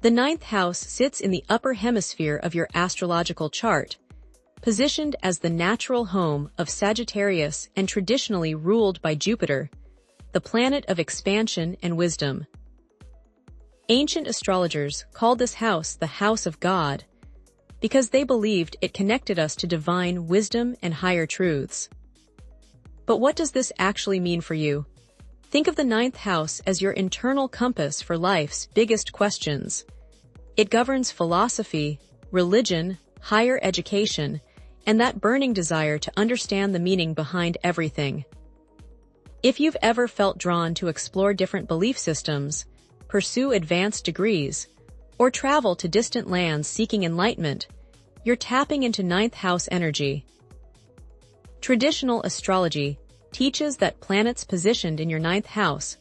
The ninth house sits in the upper hemisphere of your astrological chart, positioned as the natural home of Sagittarius and traditionally ruled by Jupiter, the planet of expansion and wisdom. Ancient astrologers called this house the House of God because they believed it connected us to divine wisdom and higher truths. But what does this actually mean for you? Think of the ninth house as your internal compass for life's biggest questions. It governs philosophy, religion, higher education, and that burning desire to understand the meaning behind everything. If you've ever felt drawn to explore different belief systems, pursue advanced degrees, or travel to distant lands seeking enlightenment, you're tapping into ninth house energy. Traditional astrology teaches that planets positioned in your ninth house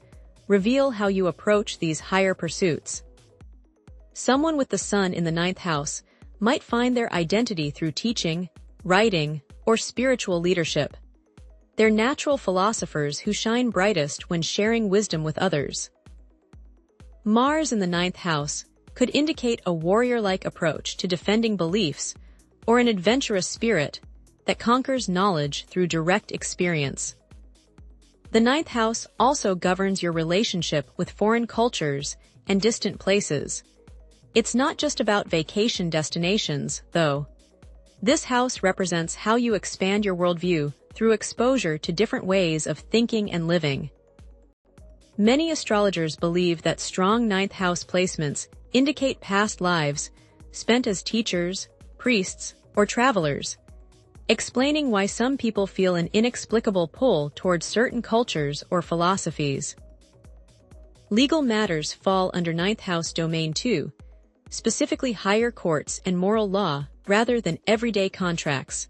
reveal how you approach these higher pursuits. Someone with the sun in the ninth house might find their identity through teaching, writing, or spiritual leadership. They're natural philosophers who shine brightest when sharing wisdom with others. Mars in the ninth house could indicate a warrior-like approach to defending beliefs or an adventurous spirit that conquers knowledge through direct experience. The ninth house also governs your relationship with foreign cultures and distant places. It's not just about vacation destinations, though. This house represents how you expand your worldview through exposure to different ways of thinking and living. Many astrologers believe that strong ninth house placements indicate past lives spent as teachers, priests, or travelers, explaining why some people feel an inexplicable pull towards certain cultures or philosophies. Legal matters fall under ninth house domain too, specifically higher courts and moral law rather than everyday contracts.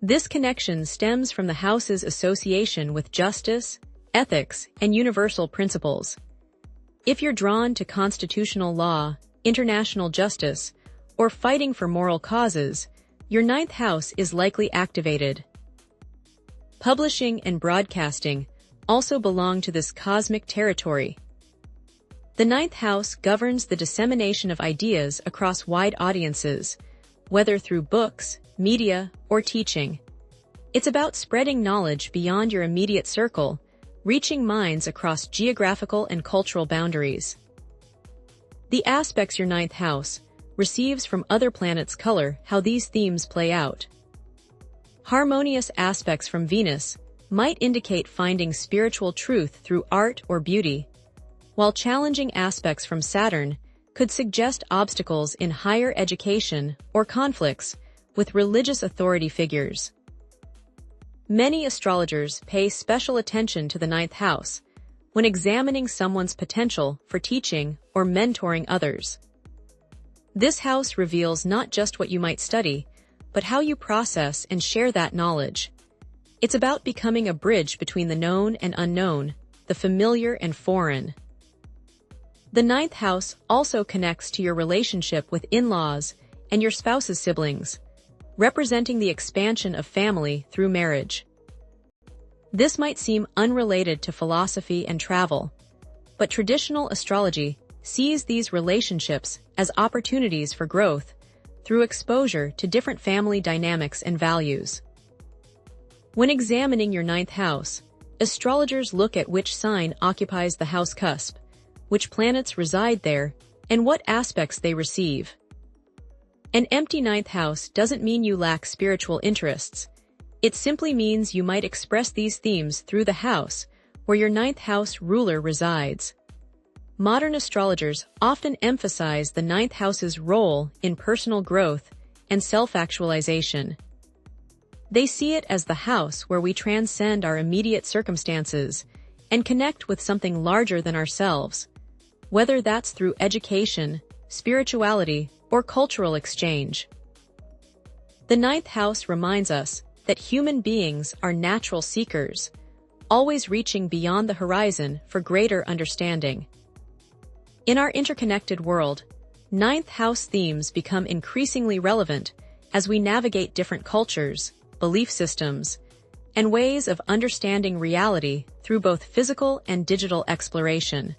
This connection stems from the house's association with justice, ethics, and universal principles. If you're drawn to constitutional law, international justice, or fighting for moral causes, your ninth house is likely activated. Publishing and broadcasting also belong to this cosmic territory. The ninth house governs the dissemination of ideas across wide audiences, whether through books, media, or teaching. It's about spreading knowledge beyond your immediate circle, reaching minds across geographical and cultural boundaries. The aspects your ninth house receives from other planets color how these themes play out. Harmonious aspects from Venus might indicate finding spiritual truth through art or beauty, while challenging aspects from Saturn could suggest obstacles in higher education or conflicts with religious authority figures. Many astrologers pay special attention to the ninth house when examining someone's potential for teaching or mentoring others. This house reveals not just what you might study, but how you process and share that knowledge. It's about becoming a bridge between the known and unknown, the familiar and foreign. The ninth house also connects to your relationship with in-laws and your spouse's siblings, representing the expansion of family through marriage. This might seem unrelated to philosophy and travel, but traditional astrology sees these relationships as opportunities for growth through exposure to different family dynamics and values. When examining your ninth house, astrologers look at which sign occupies the house cusp, which planets reside there, and what aspects they receive. An empty ninth house doesn't mean you lack spiritual interests. It simply means you might express these themes through the house where your ninth house ruler resides. Modern astrologers often emphasize the ninth house's role in personal growth and self-actualization. They see it as the house where we transcend our immediate circumstances and connect with something larger than ourselves, whether that's through education, spirituality, or cultural exchange. The ninth house reminds us that human beings are natural seekers, always reaching beyond the horizon for greater understanding. In our interconnected world, ninth house themes become increasingly relevant as we navigate different cultures, belief systems, and ways of understanding reality through both physical and digital exploration.